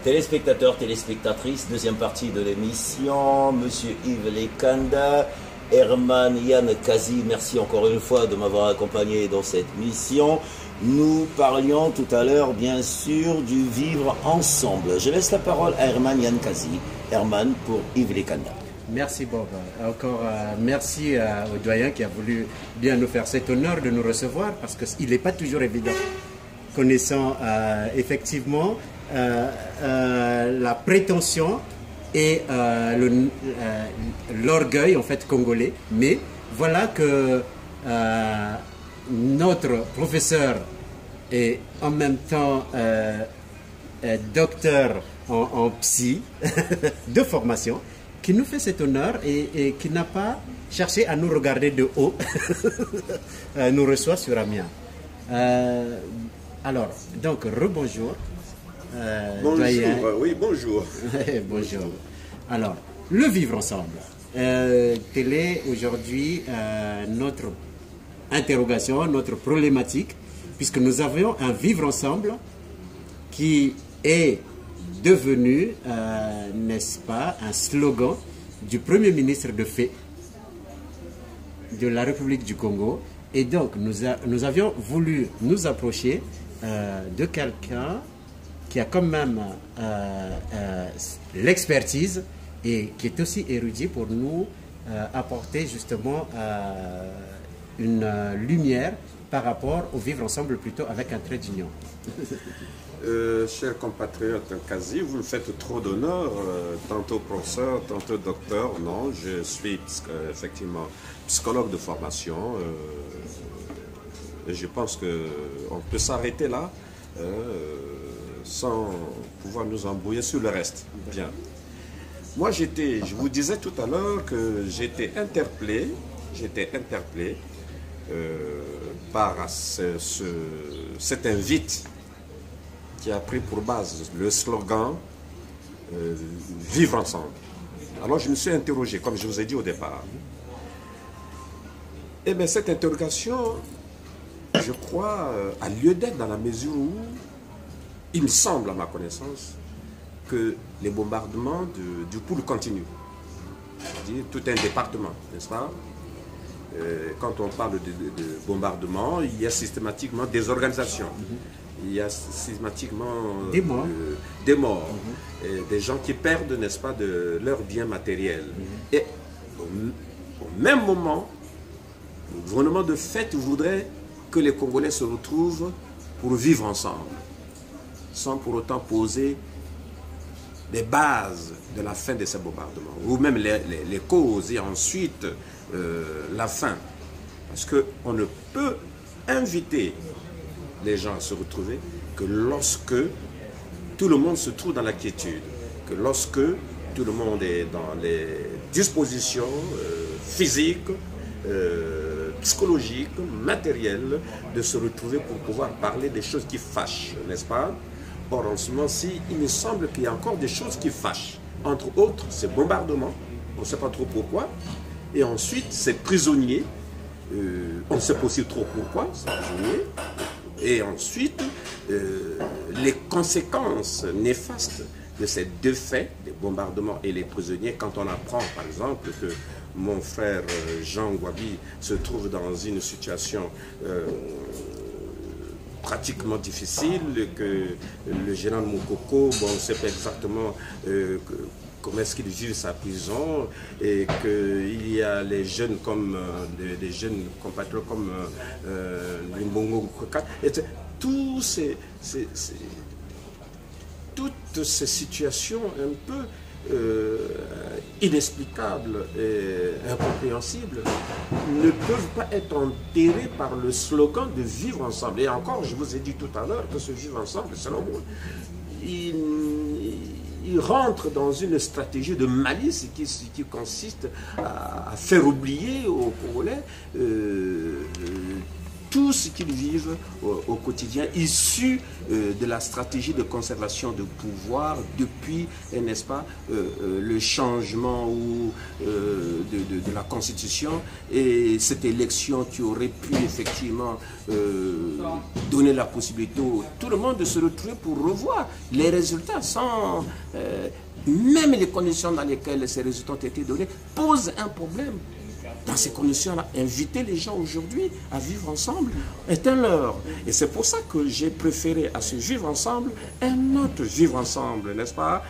Téléspectateurs, téléspectatrices, deuxième partie de l'émission, Monsieur Yves Lekanda, Herman Yann Kazi, merci encore une fois de m'avoir accompagné dans cette mission. Nous parlions tout à l'heure, bien sûr, du vivre ensemble. Je laisse la parole à Herman Yann Kazi. Herman pour Yves Lekanda. Merci Bob. Encore merci au doyen qui a voulu bien nous faire cet honneur de nous recevoir parce qu'il n'est pas toujours évident. Connaissant effectivement la prétention et l'orgueil en fait congolais, mais voilà que notre professeur est en même temps docteur en psy de formation, qui nous fait cet honneur et qui n'a pas cherché à nous regarder de haut, nous reçoit sur Amiens. Alors, donc, rebonjour. Bonjour, doyen. oui, bonjour. Bonjour. Alors, le vivre ensemble. Telle est aujourd'hui notre interrogation, notre problématique, puisque nous avions un vivre ensemble qui est devenu, n'est-ce pas, un slogan du Premier ministre de fait de la République du Congo. Et donc, nous avions voulu nous approcher de quelqu'un qui a quand même l'expertise et qui est aussi érudit pour nous apporter justement une lumière par rapport au vivre ensemble plutôt avec un trait d'union. Chers compatriotes Kazi, vous me faites trop d'honneur, tantôt professeur, tantôt docteur. Non, je suis effectivement psychologue de formation. Et je pense qu'on peut s'arrêter là sans pouvoir nous embrouiller sur le reste. Bien. Moi, je vous disais tout à l'heure que j'étais interpellé par cet invite qui a pris pour base le slogan vivre ensemble. Alors je me suis interrogé, comme je vous ai dit au départ. Eh bien, cette interrogation, je crois, a lieu d'être dans la mesure où il me semble, à ma connaissance, que les bombardements du pool continuent. C'est-à-dire tout un département, n'est-ce pas? Quand on parle de bombardement, il y a systématiquement des organisations. Il y a systématiquement des morts, des gens qui perdent, n'est-ce pas, de leurs biens matériels. Et au même moment, le gouvernement de fait voudrait que les Congolais se retrouvent pour vivre ensemble, sans pour autant poser les bases de la fin de ces bombardements, ou même les causes, et ensuite la fin. Parce qu'on ne peut inviter les gens à se retrouver que lorsque tout le monde se trouve dans la quiétude, que lorsque tout le monde est dans les dispositions physiques, psychologiques, matérielles, de se retrouver pour pouvoir parler des choses qui fâchent, n'est-ce pas? Or, en ce moment-ci, il me semble qu'il y a encore des choses qui fâchent. Entre autres, ces bombardements, on ne sait pas trop pourquoi, et ensuite, ces prisonniers, on ne sait pas aussi trop pourquoi, ces prisonniers, et ensuite, les conséquences néfastes de ces deux faits, les bombardements et les prisonniers, quand on apprend, par exemple, que mon frère Jean Gwabi se trouve dans une situation pratiquement difficile, que le général Moukoko, bon, on ne sait pas exactement comment est-ce qu'il vit sa prison, et qu'il y a les jeunes comme des jeunes compatriotes comme Limbongo Koka, toutes ces situations un peu inexplicables et incompréhensibles ne peuvent pas être enterrées par le slogan de vivre ensemble. Et encore, je vous ai dit tout à l'heure que ce vivre ensemble, selon moi, il rentre dans une stratégie de malice qui consiste à faire oublier aux Congolais tout ce qu'ils vivent au quotidien, issu de la stratégie de conservation de pouvoir depuis, n'est-ce pas, le changement de la Constitution et cette élection qui aurait pu effectivement donner la possibilité à tout le monde de se retrouver pour revoir les résultats sans... même les conditions dans lesquelles ces résultats ont été donnés posent un problème. Dans ces conditions-là, inviter les gens aujourd'hui à vivre ensemble est un leurre. Et c'est pour ça que j'ai préféré à ce vivre ensemble un autre vivre ensemble, n'est-ce pas?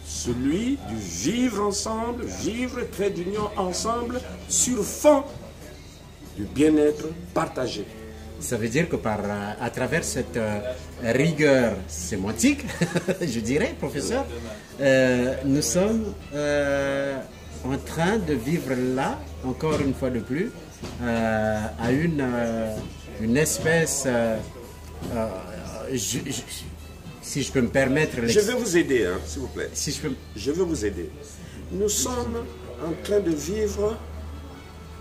Celui du vivre ensemble, vivre trait d'union ensemble sur fond du bien-être partagé. Ça veut dire que à travers cette rigueur sémantique, je dirais, professeur, nous sommes en train de vivre là, encore une fois de plus, à une espèce, si je peux me permettre... Je vais vous aider, hein, s'il vous plaît. Si je peux... Je vais vous aider. Nous sommes en train de vivre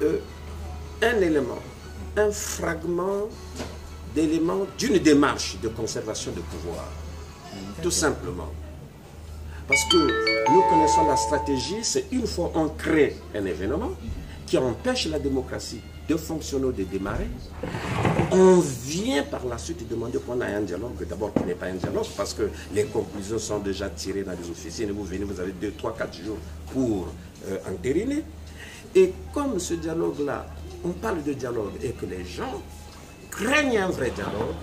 un élément, un fragment d'éléments d'une démarche de conservation de pouvoir. Tout simplement. Parce que nous connaissons la stratégie, c'est une fois on crée un événement qui empêche la démocratie de fonctionner ou de démarrer, on vient par la suite demander qu'on a un dialogue, d'abord qui n'est pas un dialogue, parce que les conclusions sont déjà tirées dans les officines, et vous venez, vous avez 2, 3, 4 jours pour entériner. Et comme ce dialogue-là, on parle de dialogue et que les gens craignent un vrai dialogue,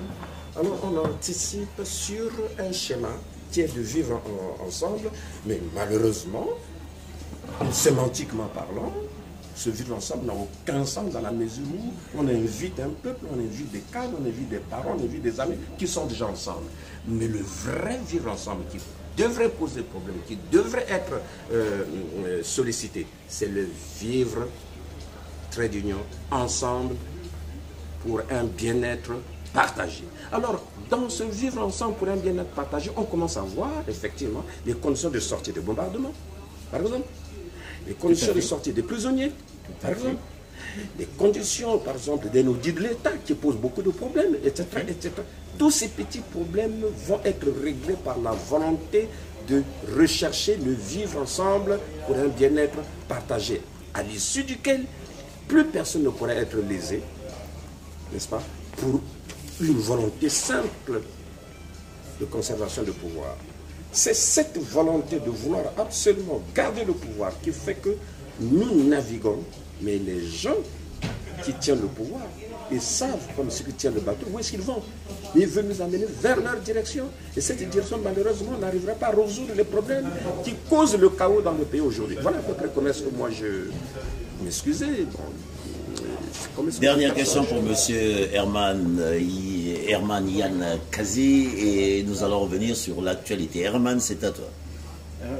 alors on anticipe sur un schéma qui est de vivre ensemble, mais malheureusement, sémantiquement parlant, ce vivre ensemble n'a aucun sens dans la mesure où on invite un peuple, on invite des cadres, on invite des parents, on invite des amis qui sont déjà ensemble. Mais le vrai vivre ensemble qui devrait poser problème, qui devrait être sollicité, c'est le vivre trait d'union ensemble pour un bien-être partagé. Alors, dans ce vivre ensemble pour un bien-être partagé, on commence à voir effectivement les conditions de sortie des bombardements, par exemple, les conditions de sortie des prisonniers, par exemple, les conditions, par exemple, des non-dits de l'État qui posent beaucoup de problèmes, etc., etc. Tous ces petits problèmes vont être réglés par la volonté de rechercher le vivre ensemble pour un bien-être partagé, à l'issue duquel plus personne ne pourrait être lésé, n'est-ce pas, pour une volonté simple de conservation de pouvoir. C'est cette volonté de vouloir absolument garder le pouvoir qui fait que nous naviguons, mais les gens qui tiennent le pouvoir, ils savent, comme ceux qui tiennent le bateau, où est-ce qu'ils vont. Ils veulent nous amener vers leur direction. Et cette direction, malheureusement, n'arrivera pas à résoudre les problèmes qui causent le chaos dans le pays aujourd'hui. Voilà à peu près comment est-ce que moi je m'excusais. Dernière question pour M. Herman Yann Kazi et nous allons revenir sur l'actualité. Herman, c'est à toi.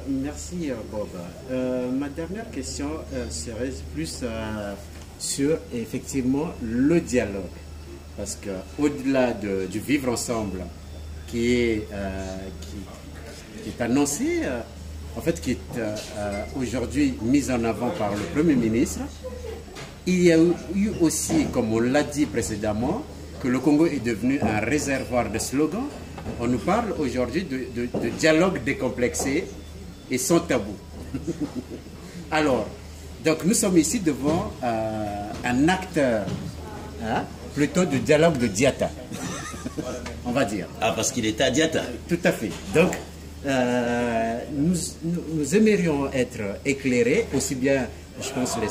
Merci Bob. Ma dernière question serait plus sur effectivement le dialogue. Parce qu'au-delà du vivre ensemble qui est annoncé, en fait qui est aujourd'hui mis en avant par le Premier ministre, il y a eu aussi, comme on l'a dit précédemment, que le Congo est devenu un réservoir de slogans. On nous parle aujourd'hui de dialogue décomplexé et sans tabou. Alors, donc nous sommes ici devant un acteur, hein, plutôt de dialogue de Diatta, on va dire. Ah, parce qu'il était à Diatta. Tout à fait. Donc, nous aimerions être éclairés, aussi bien, je pense, les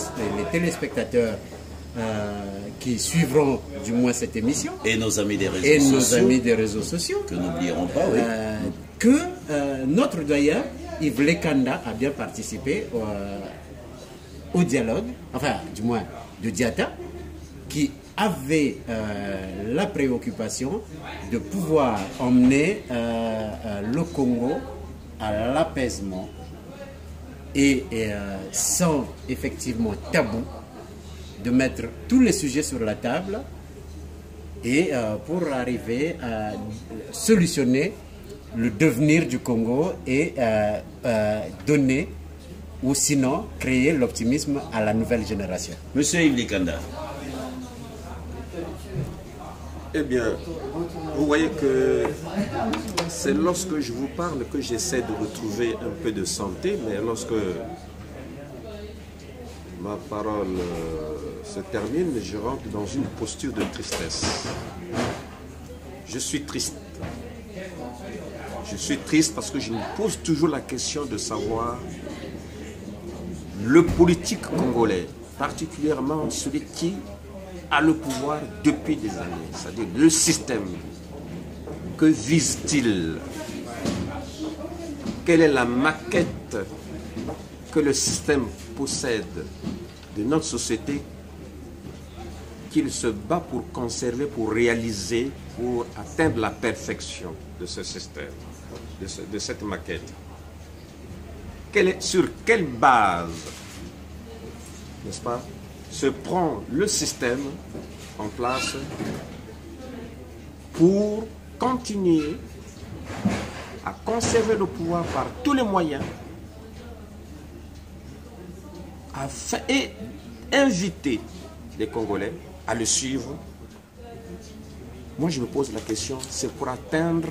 téléspectateurs qui suivront du moins cette émission. Et nos amis des réseaux sociaux. Que n'oublierons pas, oui. Que notre doyen, Yves Lekanda, a bien participé au dialogue, enfin, du moins, de Diatta, qui avait la préoccupation de pouvoir emmener le Congo à l'apaisement et sans effectivement tabou, de mettre tous les sujets sur la table et pour arriver à solutionner le devenir du Congo et donner ou sinon créer l'optimisme à la nouvelle génération. Monsieur Yves Lekanda. Eh bien, vous voyez que c'est lorsque je vous parle que j'essaie de retrouver un peu de santé, mais lorsque ma parole se termine, je rentre dans une posture de tristesse. Je suis triste. Je suis triste parce que je me pose toujours la question de savoir le politique congolais, particulièrement celui qui a le pouvoir depuis des années, c'est-à-dire le système. Que vise-t-il? Quelle est la maquette que le système possède de notre société qu'il se bat pour conserver, pour réaliser, pour atteindre la perfection de ce système, de cette maquette? Sur quelle base, n'est-ce pas, se prend le système en place pour continuer à conserver le pouvoir par tous les moyens et inviter les Congolais à le suivre? Moi, je me pose la question, c'est pour atteindre,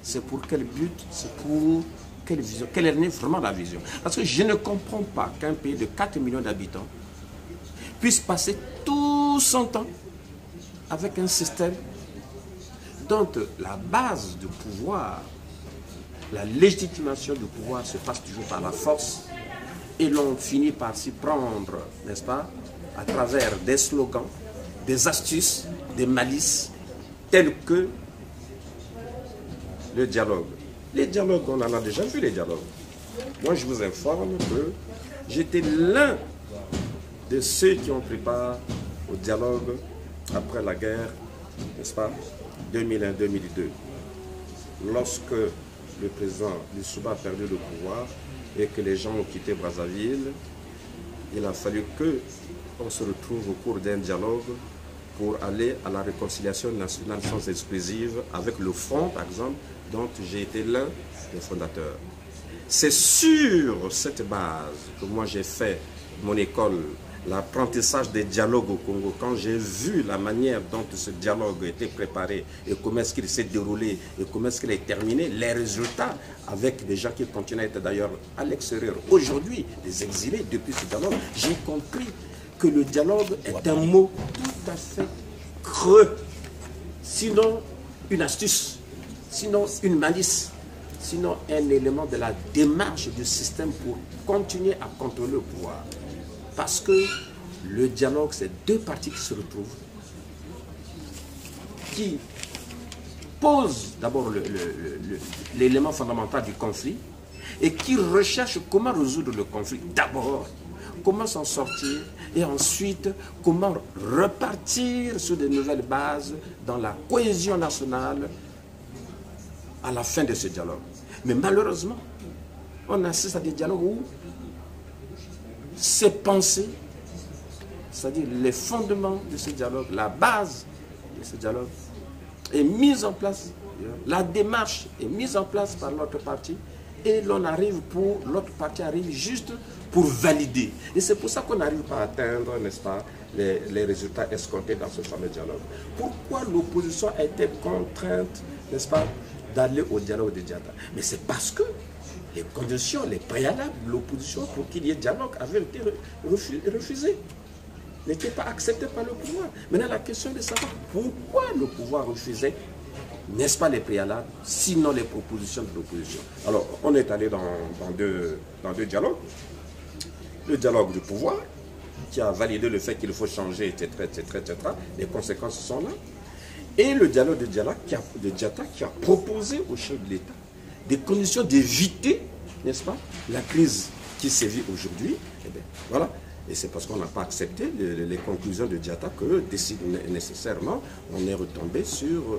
c'est pour quel but, c'est pour quelle vision, quelle est vraiment la vision? Parce que je ne comprends pas qu'un pays de 4 millions d'habitants puisse passer tout son temps avec un système dont la base du pouvoir, la légitimation du pouvoir se passe toujours par la force, et l'on finit par s'y prendre, n'est-ce pas, à travers des slogans, des astuces, des malices, tels que le dialogue. Les dialogues, on en a déjà vu les dialogues. Moi, je vous informe que j'étais l'un de ceux qui ont pris part au dialogue après la guerre, n'est-ce pas, 2001-2002. Lorsque le président Lissouba a perdu le pouvoir et que les gens ont quitté Brazzaville, il a fallu qu'on se retrouve au cours d'un dialogue pour aller à la réconciliation nationale sans exclusive avec le Front, par exemple, dont j'ai été l'un des fondateurs. C'est sur cette base que moi j'ai fait mon école, l'apprentissage des dialogues au Congo. Quand j'ai vu la manière dont ce dialogue a été préparé et comment est-ce qu'il s'est déroulé et comment est-ce qu'il est terminé, les résultats avec des gens qui continuent à être d'ailleurs à l'extérieur aujourd'hui, des exilés depuis ce dialogue, j'ai compris que le dialogue est un mot tout à fait creux, sinon une astuce, sinon une malice, sinon un élément de la démarche du système pour continuer à contrôler le pouvoir. Parce que le dialogue, c'est deux parties qui se retrouvent, qui posent d'abord l'élément fondamental du conflit et qui recherchent comment résoudre le conflit. D'abord, comment s'en sortir et ensuite, comment repartir sur de nouvelles bases dans la cohésion nationale à la fin de ce dialogue. Mais malheureusement, on assiste à des dialogues où ces pensées, c'est-à-dire les fondements de ce dialogue, la base de ce dialogue, est mise en place, la démarche est mise en place par l'autre partie, et l'autre partie arrive juste pour valider. Et c'est pour ça qu'on n'arrive pas à atteindre, n'est-ce pas, les résultats escomptés dans ce fameux dialogue. Pourquoi l'opposition a été contrainte, n'est-ce pas, d'aller au dialogue de Diatta? Mais c'est parce que les conditions, les préalables de l'opposition pour qu'il y ait dialogue avaient été refusées, n'étaient pas acceptées par le pouvoir. Maintenant, la question est de savoir pourquoi le pouvoir refusait, n'est-ce pas, les préalables, sinon les propositions de l'opposition. Alors, on est allé dans deux dialogues. Le dialogue du pouvoir, qui a validé le fait qu'il faut changer, etc., etc., etc. Les conséquences sont là. Et le dialogue de Diatta qui a proposé au chef de l'État des conditions d'éviter, n'est-ce pas, la crise qui sévit aujourd'hui. Eh bien, voilà. Et c'est parce qu'on n'a pas accepté les conclusions de Diatta que nécessairement on est retombé sur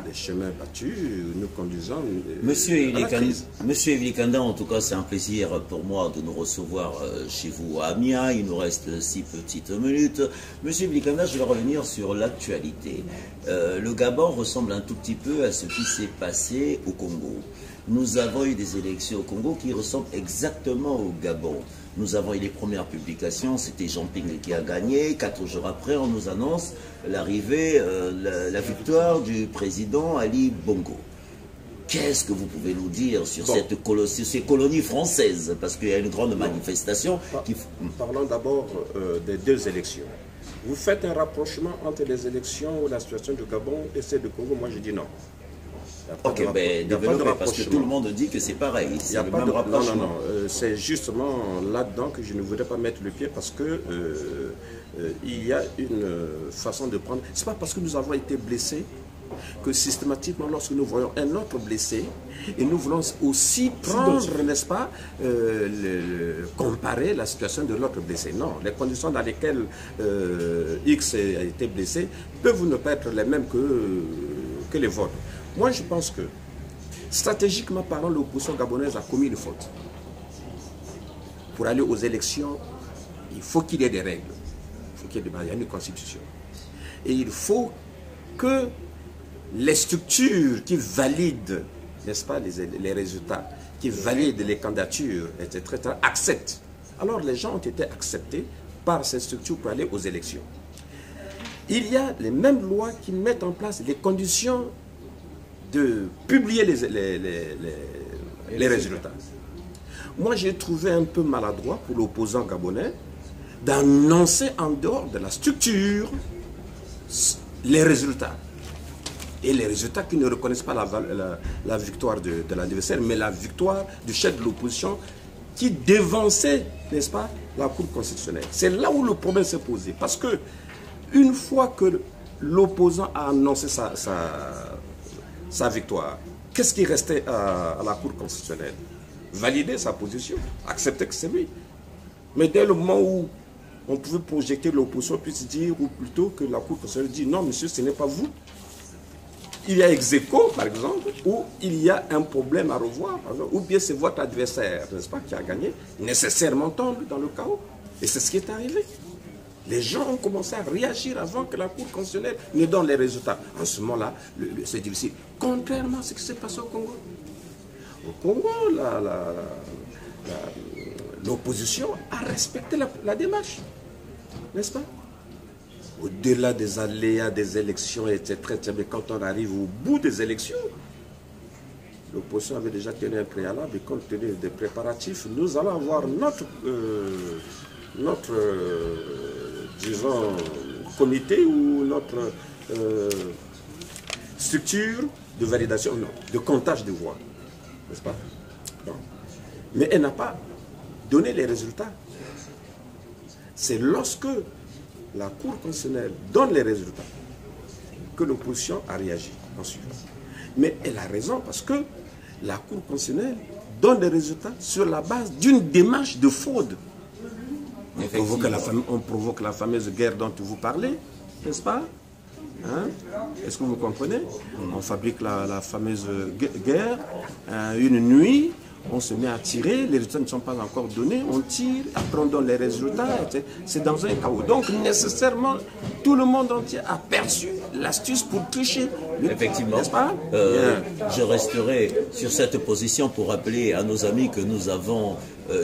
les chemins battus, nous conduisant Monsieur à la crise. Monsieur Yves Likanda, en tout cas c'est un plaisir pour moi de nous recevoir chez vous à Amiens. Il nous reste 6 petites minutes. Monsieur Yves Likanda, je vais revenir sur l'actualité. Le Gabon ressemble un tout petit peu à ce qui s'est passé au Congo. Nous avons eu des élections au Congo qui ressemblent exactement au Gabon. Nous avons eu les premières publications, c'était Jean Ping qui a gagné. 4 jours après, on nous annonce l'arrivée, la victoire du président Ali Bongo. Qu'est-ce que vous pouvez nous dire sur, ces colonies françaises? Parce qu'il y a une grande manifestation. Parlons d'abord des 2 élections. Vous faites un rapprochement entre les élections, la situation du Gabon et celle du Congo. Moi, je dis non. Ok, ben développez, parce que tout le monde dit que c'est pareil. C'est le même rapprochement. Non, c'est justement là-dedans que je ne voudrais pas mettre le pied parce que il y a une façon de prendre. C'est pas parce que nous avons été blessés que systématiquement, lorsque nous voyons un autre blessé, et nous voulons aussi prendre, n'est-ce pas, comparer la situation de l'autre blessé. Non, les conditions dans lesquelles X a été blessé peuvent ne pas être les mêmes que les vôtres. Moi, je pense que, stratégiquement parlant, l'opposition gabonaise a commis une faute. Pour aller aux élections, il faut qu'il y ait des règles. Il faut qu'il y ait une constitution. Et il faut que les structures qui valident, n'est-ce pas, les résultats, qui valident les candidatures, etc., acceptent. Alors les gens ont été acceptés par ces structures pour aller aux élections. Il y a les mêmes lois qui mettent en place les conditions de publier les résultats. Moi, j'ai trouvé un peu maladroit pour l'opposant gabonais d'annoncer en dehors de la structure les résultats. Et les résultats qui ne reconnaissent pas la victoire de l'adversaire, mais la victoire du chef de l'opposition qui dévançait, n'est-ce pas, la Cour constitutionnelle. C'est là où le problème s'est posé. Parce que une fois que l'opposant a annoncé sa victoire, qu'est-ce qui restait à la Cour constitutionnelle? Valider sa position, accepter que c'est lui. Mais dès le moment où on pouvait projeter l'opposition, puisse dire, ou plutôt que la Cour constitutionnelle dit, non monsieur, ce n'est pas vous. Il y a ex aequo, par exemple, où il y a un problème à revoir, ou bien c'est votre adversaire, n'est-ce pas, qui a gagné, nécessairement tombe dans le chaos. Et c'est ce qui est arrivé. Les gens ont commencé à réagir avant que la Cour constitutionnelle ne donne les résultats. En ce moment-là, c'est difficile. Contrairement à ce qui s'est passé au Congo. Au Congo, l'opposition a respecté la démarche, n'est-ce pas? Au-delà des aléas des élections, etc., mais quand on arrive au bout des élections, l'opposition avait déjà tenu un préalable et compte tenu des préparatifs, nous allons avoir notre disons, comité ou notre structure de validation, non, de comptage de voix, n'est-ce pas? Non. Mais elle n'a pas donné les résultats. C'est lorsque la Cour constitutionnelle donne les résultats que l'opposition a réagi ensuite. Mais elle a raison parce que la Cour constitutionnelle donne les résultats sur la base d'une démarche de fraude. On provoque la fameuse guerre dont vous parlez, n'est-ce pas? Hein? Est-ce que vous comprenez? On fabrique la fameuse guerre, une nuit, on se met à tirer, les résultats ne sont pas encore donnés, on tire, après on donne les résultats, c'est dans un chaos. Donc nécessairement, tout le monde entier a perçu l'astuce pour tricher. Effectivement, n'est-ce pas? Je resterai sur cette position pour rappeler à nos amis que nous avons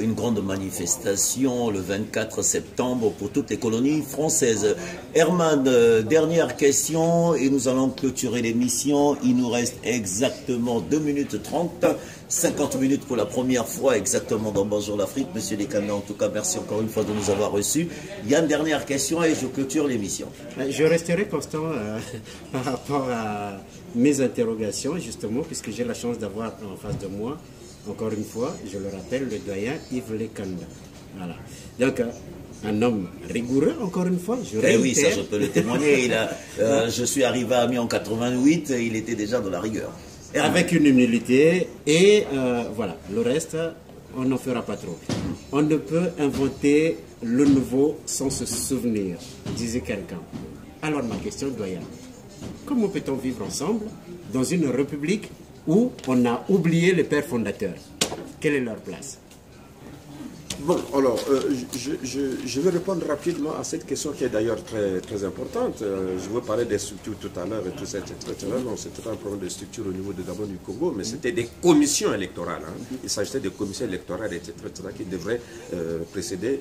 une grande manifestation le 24 septembre pour toutes les colonies françaises. Herman, dernière question et nous allons clôturer l'émission. Il nous reste exactement 2 minutes 30, 50 minutes pour la première fois exactement dans Bonjour l'Afrique. Monsieur Lekanda, en tout cas, merci encore une fois de nous avoir reçus. Il y a une dernière question et je clôture l'émission. Je resterai constant par rapport à mes interrogations, justement, puisque j'ai la chance d'avoir en face de moi, encore une fois, je le rappelle, le doyen Yves Lekanda. Voilà. Donc, un homme rigoureux, encore une fois, je réitère. Oui, ça je peux le témoigner. Je suis arrivé à Amiens en 88, il était déjà dans la rigueur. Avec une humilité, et voilà, le reste, on n'en fera pas trop. On ne peut inventer le nouveau sans se souvenir, disait quelqu'un. Alors ma question, doyen, comment peut-on vivre ensemble dans une république où on a oublié les pères fondateurs? Quelle est leur place? Bon, alors, je vais répondre rapidement à cette question qui est d'ailleurs très, très importante. Je veux parler des structures tout à l'heure et tout ça, etc. Non, c'était un problème de structure au niveau de Gabon du Congo, mais c'était des commissions électorales. Hein. Il s'agissait de commissions électorales, etc., qui devraient précéder,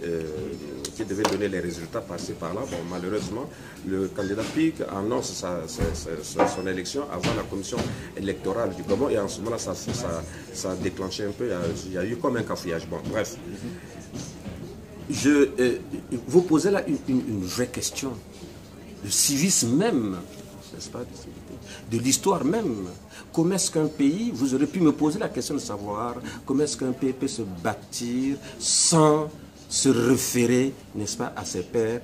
qui devaient donner les résultats par-ci par-là. Bon, malheureusement, le candidat PIC annonce son élection avant la commission électorale du Gabon, et en ce moment-là, ça a déclenché un peu, il y a eu comme un cafouillage. Bon, bref. Vous posez là une vraie question. Le civisme même, n'est-ce pas, de l'histoire même. Comment est-ce qu'un pays, vous aurez pu me poser la question de savoir comment est-ce qu'un pays peut se bâtir sans se référer, n'est-ce pas, à ses pères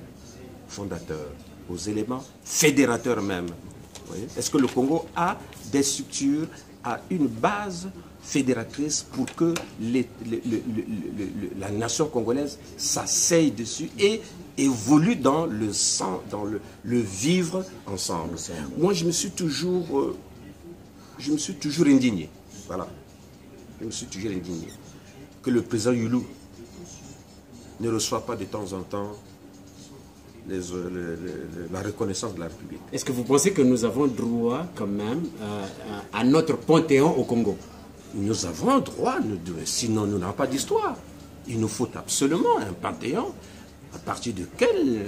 fondateurs, aux éléments fédérateurs même. Est-ce que le Congo a des structures, a une base fédératrice pour que la nation congolaise s'asseye dessus et évolue dans le sang, dans le vivre ensemble. Moi, je me suis toujours indigné. Voilà. Je me suis toujours indigné que le président Youlou ne reçoit pas de temps en temps la reconnaissance de la République. Est-ce que vous pensez que nous avons droit quand même à notre panthéon au Congo? Nous avons droit, sinon nous n'avons pas d'histoire. Il nous faut absolument un panthéon à partir duquel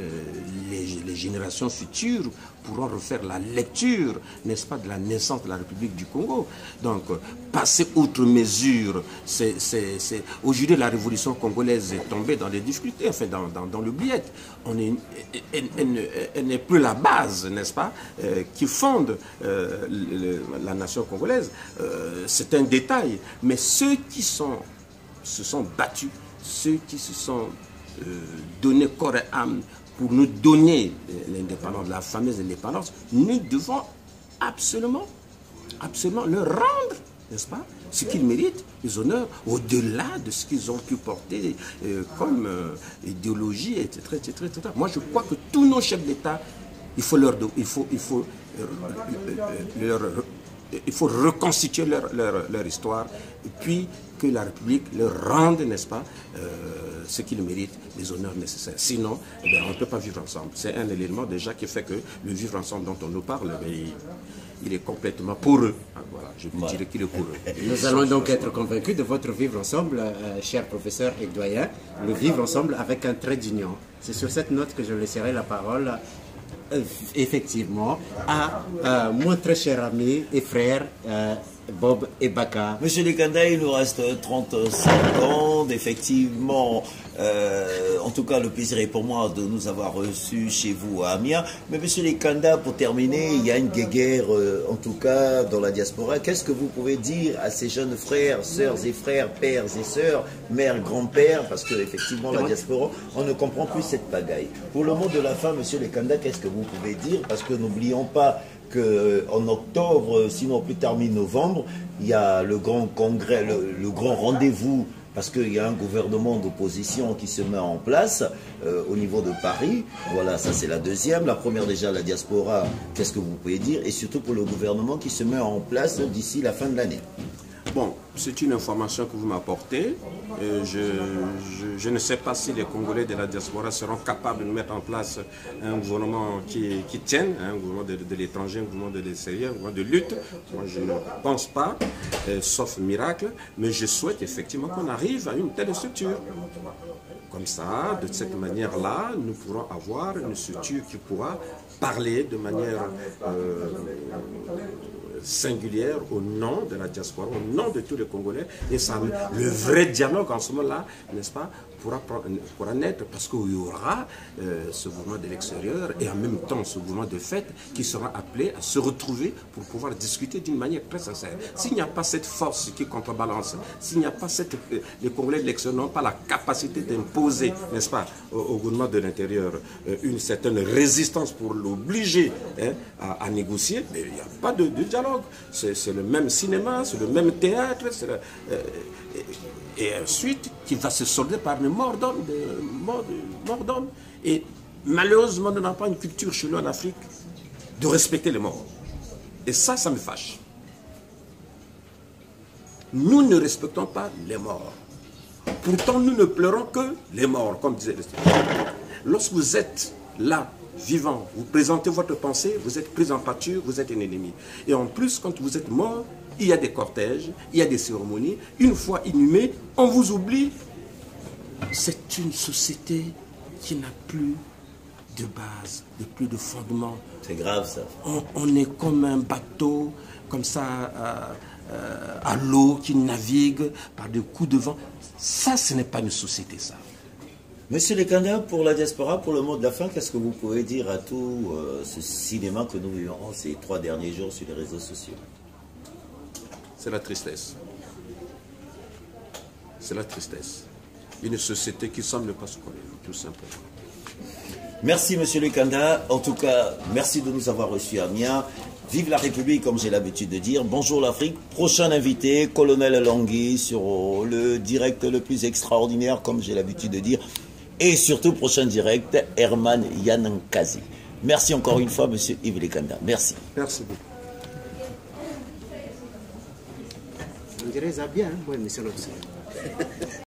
les générations futures pourront refaire la lecture, n'est-ce pas, de la naissance de la République du Congo. Donc, passer outre mesure, aujourd'hui la révolution congolaise est tombée dans les difficultés, enfin dans l'oubliette. Elle n'est plus la base, n'est-ce pas, qui fonde la nation congolaise. C'est un détail, mais ceux qui se sont battus, ceux qui se sont donner corps et âme pour nous donner l'indépendance, la fameuse indépendance, nous devons absolument leur rendre, n'est-ce pas, ce qu'ils méritent, les honneurs, au-delà de ce qu'ils ont pu porter comme idéologie, etc., etc., etc. Moi, je crois que tous nos chefs d'État, il faut reconstituer leur histoire, et puis que la République leur rende, n'est-ce pas, ce qu'ils méritent, les honneurs nécessaires. Sinon, eh bien, on ne peut pas vivre ensemble. C'est un élément déjà qui fait que le vivre ensemble dont on nous parle, il est complètement poreux. Voilà, je vous dirais qu'il est poreux. Nous allons donc être convaincus de votre vivre ensemble, cher professeur et doyen, le vivre ensemble avec un trait d'union. C'est sur cette note que je laisserai la parole effectivement à mon très cher ami et frère Bob Ebaka. Monsieur Lekanda, il nous reste 30 secondes. Effectivement, en tout cas, le plaisir est pour moi de nous avoir reçus chez vous à Amiens. Mais monsieur Lekanda, pour terminer, il y a une guéguerre, en tout cas, dans la diaspora. Qu'est-ce que vous pouvez dire à ces jeunes frères, sœurs et frères, pères et sœurs, mères, grands-pères, parce qu'effectivement, la diaspora, on ne comprend plus cette pagaille. Pour le mot de la fin, monsieur Lekanda, qu'est-ce que vous pouvez dire? Parce que n'oublions pas qu'en octobre, sinon plus tard mi-novembre, il y a le grand congrès, le grand rendez-vous, parce qu'il y a un gouvernement d'opposition qui se met en place au niveau de Paris. Voilà, ça c'est la deuxième. La première déjà, la diaspora, qu'est-ce que vous pouvez dire? Et surtout pour le gouvernement qui se met en place d'ici la fin de l'année. Bon, c'est une information que vous m'apportez. Je ne sais pas si les Congolais de la diaspora seront capables de mettre en place un gouvernement qui tienne, un gouvernement de l'étranger, un gouvernement de l'extérieur, un gouvernement de lutte. Moi, je ne pense pas, sauf miracle, mais je souhaite effectivement qu'on arrive à une telle structure. Comme ça, de cette manière-là, nous pourrons avoir une structure qui pourra parler de manière singulière au nom de la diaspora, au nom de tous les Congolais, et ça, le vrai dialogue en ce moment-là, n'est-ce pas, pourra naître, parce qu'il y aura ce mouvement de l'extérieur et en même temps ce mouvement de fait qui sera appelé à se retrouver pour pouvoir discuter d'une manière très sincère. S'il n'y a pas cette force qui contrebalance, s'il n'y a pas les Congolais de l'extérieur n'ont pas la capacité d'imposer, n'est-ce pas, au gouvernement de l'intérieur une certaine résistance pour l'obliger à négocier, mais il n'y a pas de dialogue. C'est le même cinéma, c'est le même théâtre, et ensuite qui va se solder par une mort d'homme. Et malheureusement, nous n'avons pas une culture chez nous en Afrique de respecter les morts. Et ça me fâche. Nous ne respectons pas les morts. Pourtant, nous ne pleurons que les morts, comme disait le Seigneur. Lorsque vous êtes là, vivant, vous présentez votre pensée, vous êtes pris en pâture, vous êtes un ennemi. Et en plus, quand vous êtes mort, il y a des cortèges, il y a des cérémonies. Une fois inhumé, on vous oublie. C'est une société qui n'a plus de base, plus de fondement. C'est grave ça. On est comme un bateau, comme ça, à l'eau, qui navigue par des coups de vent. Ça, ce n'est pas une société, ça. Monsieur Lekanda, pour la diaspora, pour le mot de la fin, qu'est-ce que vous pouvez dire à tout ce cinéma que nous vivons ces 3 derniers jours sur les réseaux sociaux? C'est la tristesse. C'est la tristesse. Une société qui semble ne pas se connaître, tout simplement. Merci Monsieur Lekanda. En tout cas, merci de nous avoir reçus à Amiens. Vive la République, comme j'ai l'habitude de dire. Bonjour l'Afrique. Prochain invité, Colonel Langui, sur le direct le plus extraordinaire, comme j'ai l'habitude de dire. Et surtout, prochain direct, Herman Yankazi. Merci encore une fois, Monsieur Yves Lekanda. Merci. Merci beaucoup. On dirait ça bien, hein, monsieur l'officier.